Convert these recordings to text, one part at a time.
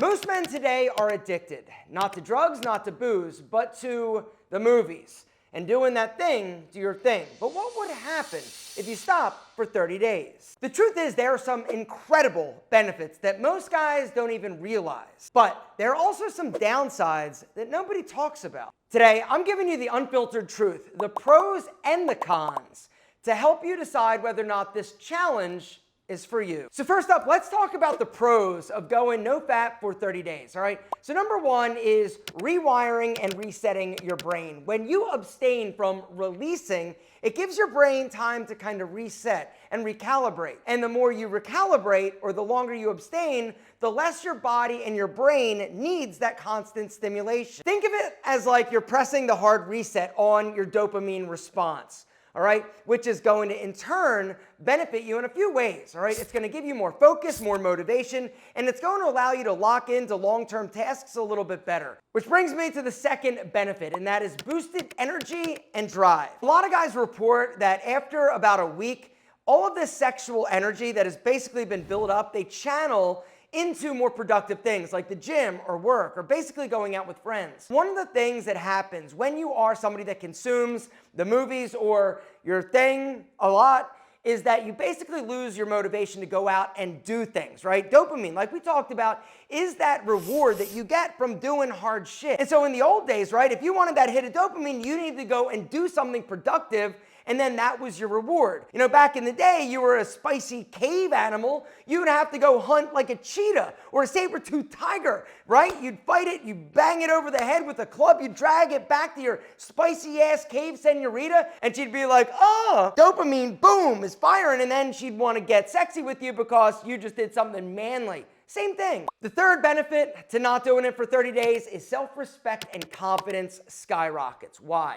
Most men today are addicted, not to drugs, not to booze, but to the movies and doing that thing to your thing. But what would happen if you stop for 30 days? The truth is there are some incredible benefits that most guys don't even realize. But there are also some downsides that nobody talks about. Today, I'm giving you the unfiltered truth, the pros and the cons, to help you decide whether or not this challenge is for you. So first up, let's talk about the pros of going NoFap for 30 days, all right? So number one is rewiring and resetting your brain. When you abstain from releasing, it gives your brain time to kind of reset and recalibrate. And the more you recalibrate, or the longer you abstain, the less your body and your brain needs that constant stimulation. Think of it as like you're pressing the hard reset on your dopamine response. All right, which is going to in turn benefit you in a few ways. All right, it's going to give you more focus, more motivation, and it's going to allow you to lock into long-term tasks a little bit better. Which brings me to the second benefit, and that is boosted energy and drive. A lot of guys report that after about a week, all of this sexual energy that has basically been built up, they channel into more productive things like the gym or work or basically going out with friends. One of the things that happens when you are somebody that consumes the movies or your thing a lot is that you basically lose your motivation to go out and do things, right? Dopamine, like we talked about, is that reward that you get from doing hard shit. And so in the old days, right, if you wanted that hit of dopamine, you needed to go and do something productive, and then that was your reward. You know, back in the day, you were a spicy cave animal. You would have to go hunt like a cheetah or a saber-toothed tiger, right? You'd fight it, you'd bang it over the head with a club, you'd drag it back to your spicy-ass cave senorita, and she'd be like, oh, dopamine, boom, is firing, and then she'd want to get sexy with you because you just did something manly. Same thing. The third benefit to not doing it for 30 days is self-respect and confidence skyrockets. Why?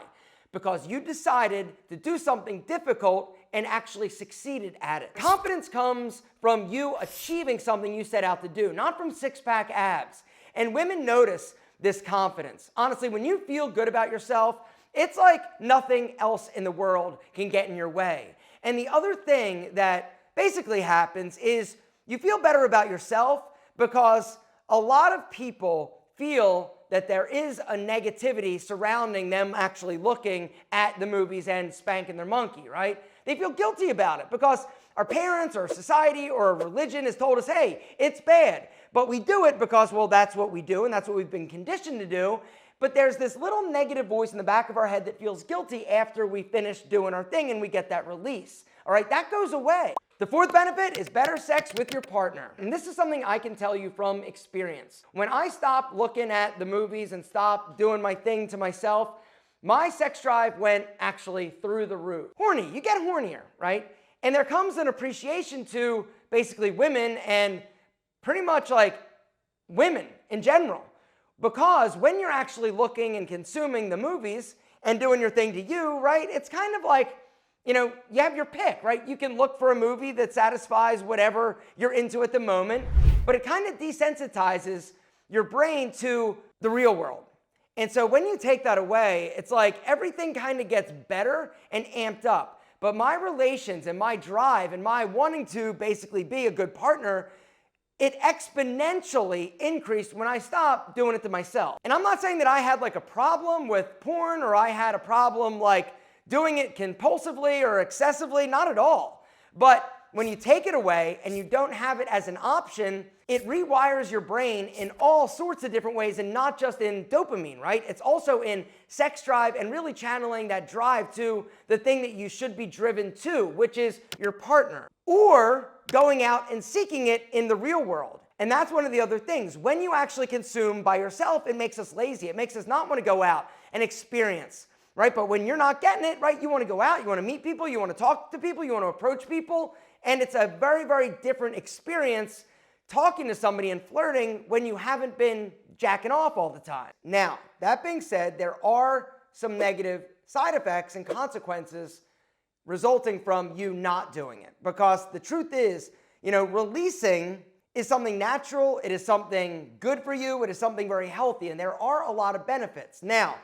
Because you decided to do something difficult and actually succeeded at it. Confidence comes from you achieving something you set out to do, not from six-pack abs. And women notice this confidence. Honestly, when you feel good about yourself, it's like nothing else in the world can get in your way. And the other thing that basically happens is you feel better about yourself because a lot of people feel that there is a negativity surrounding them actually looking at the movies and spanking their monkey, right? They feel guilty about it because our parents or society or religion has told us, hey, it's bad. But we do it because, well, that's what we do and that's what we've been conditioned to do. But there's this little negative voice in the back of our head that feels guilty after we finish doing our thing and we get that release. All right, that goes away. The fourth benefit is better sex with your partner. And this is something I can tell you from experience. When I stopped looking at the movies and stopped doing my thing to myself, my sex drive went actually through the roof. Horny, you get hornier, right? And there comes an appreciation to basically women and pretty much like women in general. Because when you're actually looking and consuming the movies and doing your thing to you, right, it's kind of like, you know, you have your pick, right? You can look for a movie that satisfies whatever you're into at the moment, but it kind of desensitizes your brain to the real world. And so when you take that away, it's like everything kind of gets better and amped up. But my relations and my drive and my wanting to basically be a good partner, it exponentially increased when I stopped doing it to myself. And I'm not saying that I had like a problem with porn or I had a problem like doing it compulsively or excessively, not at all. But when you take it away and you don't have it as an option, it rewires your brain in all sorts of different ways and not just in dopamine, right? It's also in sex drive and really channeling that drive to the thing that you should be driven to, which is your partner. Or going out and seeking it in the real world. And that's one of the other things. When you actually consume by yourself, it makes us lazy. It makes us not want to go out and experience. Right? But when you're not getting it, right, you want to go out, you want to meet people, you want to talk to people, you want to approach people, and it's a very, very different experience talking to somebody and flirting when you haven't been jacking off all the time. Now, that being said, there are some negative side effects and consequences resulting from you not doing it. Because the truth is, you know, releasing is something natural, it is something good for you, it is something very healthy, and there are a lot of benefits. Now,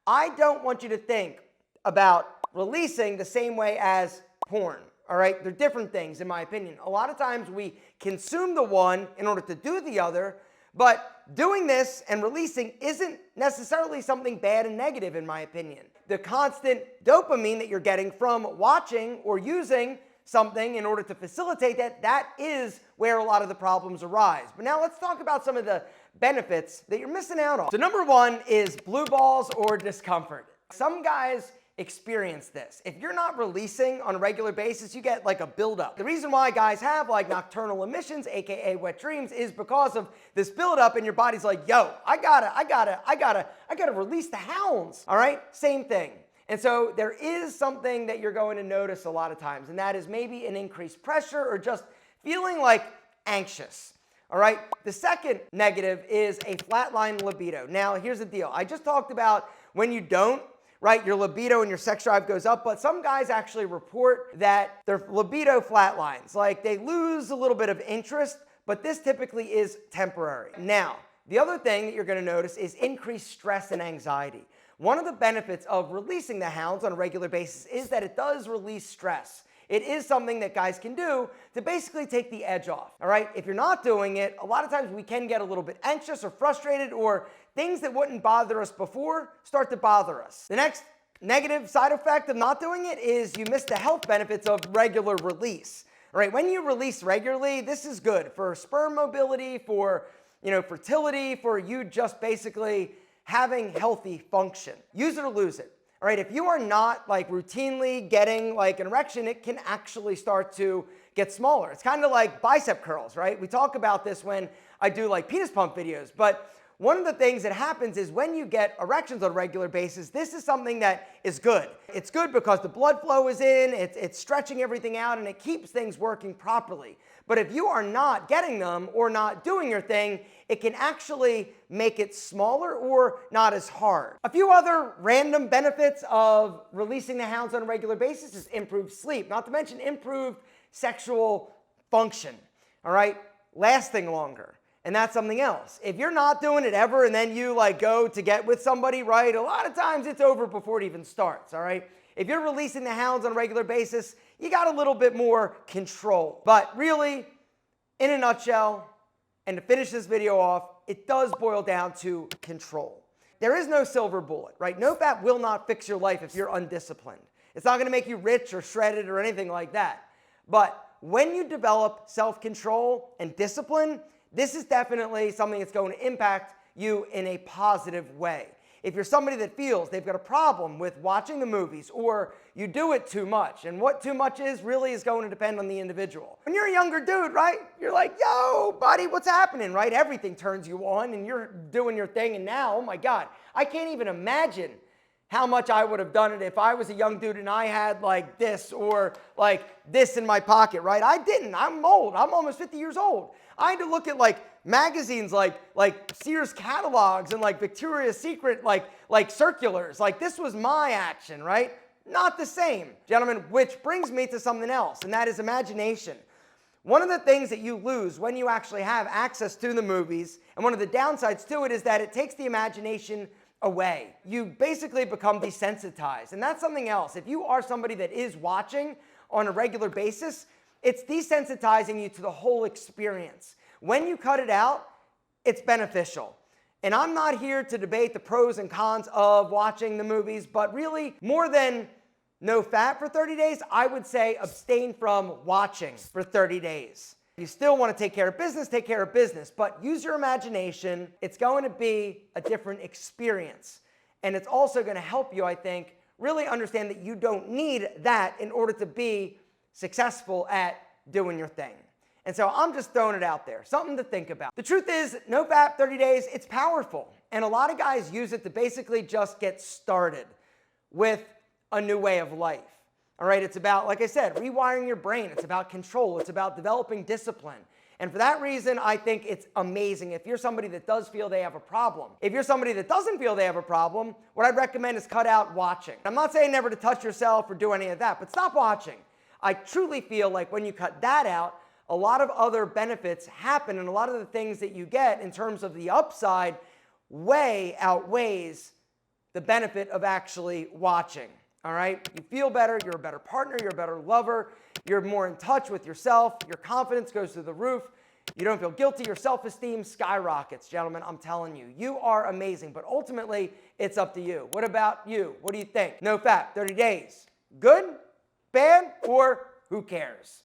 I don't want you to think about releasing the same way as porn, all right? They're different things, in my opinion. A lot of times we consume the one in order to do the other, But doing this and releasing isn't necessarily something bad and negative in my opinion. The constant dopamine that you're getting from watching or using something in order to facilitate that, that is where a lot of the problems arise. But now let's talk about some of the benefits that you're missing out on. So number one is blue balls or discomfort. Some guys experience this. If you're not releasing on a regular basis, you get like a buildup. The reason why guys have like nocturnal emissions, aka wet dreams, is because of this buildup and your body's like, yo, I gotta release the hounds. All right, same thing. And so there is something that you're going to notice a lot of times, and that is maybe an increased pressure or just feeling like anxious. All right, the second negative is a flatline libido. Now, here's the deal. I just talked about when you don't, right, your libido and your sex drive goes up, but some guys actually report that their libido flatlines, like they lose a little bit of interest, but this typically is temporary. Now, the other thing that you're going to notice is increased stress and anxiety. One of the benefits of releasing the hounds on a regular basis is that it does release stress. It is something that guys can do to basically take the edge off, all right? If you're not doing it, a lot of times we can get a little bit anxious or frustrated, or things that wouldn't bother us before start to bother us. The next negative side effect of not doing it is you miss the health benefits of regular release, all right? When you release regularly, this is good for sperm mobility, for fertility, for you just basically having healthy function. Use it or lose it. All right, if you are not like routinely getting like an erection, it can actually start to get smaller. It's kind of like bicep curls, right? We talk about this when I do like penis pump videos, but one of the things that happens is when you get erections on a regular basis, this is something that is good. It's good because the blood flow is in, it's stretching everything out, and it keeps things working properly. But if you are not getting them or not doing your thing, it can actually make it smaller or not as hard. A few other random benefits of releasing the hounds on a regular basis is improved sleep, not to mention improved sexual function, all right? Lasting longer. And that's something else. If you're not doing it ever and then you like go to get with somebody, right, a lot of times it's over before it even starts, all right? If you're releasing the hounds on a regular basis, you got a little bit more control. But really, in a nutshell, and to finish this video off, it does boil down to control. There is no silver bullet, right? NoFap will not fix your life if you're undisciplined. It's not gonna make you rich or shredded or anything like that. But when you develop self-control and discipline, this is definitely something that's going to impact you in a positive way. If you're somebody that feels they've got a problem with watching the movies, or you do it too much, and what too much is really is going to depend on the individual. When you're a younger dude, right, you're like, yo, buddy, what's happening, right? Everything turns you on and you're doing your thing, and now, oh my God, I can't even imagine how much I would have done it if I was a young dude and I had like this or like this in my pocket, right? I didn't. I'm old. I'm almost 50 years old. I had to look at like magazines like Sears catalogs and like Victoria's Secret like circulars. Like this was my action, right? Not the same. Gentlemen, which brings me to something else, and that is imagination. One of the things that you lose when you actually have access to the movies, and one of the downsides to it, is that it takes the imagination away. You basically become desensitized, and that's something else. If you are somebody that is watching on a regular basis, it's desensitizing you to the whole experience. When you cut it out, it's beneficial. And I'm not here to debate the pros and cons of watching the movies, but really, more than NoFap for 30 days, I would say abstain from watching for 30 days. You still want to take care of business, but use your imagination. It's going to be a different experience. And it's also going to help you, I think, really understand that you don't need that in order to be successful at doing your thing. And so I'm just throwing it out there, something to think about. The truth is, NoFap 30 days, it's powerful. And a lot of guys use it to basically just get started with a new way of life. All right, it's about, like I said, rewiring your brain. It's about control. It's about developing discipline. And for that reason, I think it's amazing if you're somebody that does feel they have a problem. If you're somebody that doesn't feel they have a problem, what I'd recommend is cut out watching. I'm not saying never to touch yourself or do any of that, but stop watching. I truly feel like when you cut that out, a lot of other benefits happen, and a lot of the things that you get in terms of the upside way outweighs the benefit of actually watching. All right, you feel better, you're a better partner, you're a better lover, you're more in touch with yourself, your confidence goes through the roof, You don't feel guilty, your self-esteem skyrockets. Gentlemen, I'm telling you, you are amazing, but ultimately, it's up to you. What about you? What do you think? NoFap, 30 days. Good, bad, or who cares?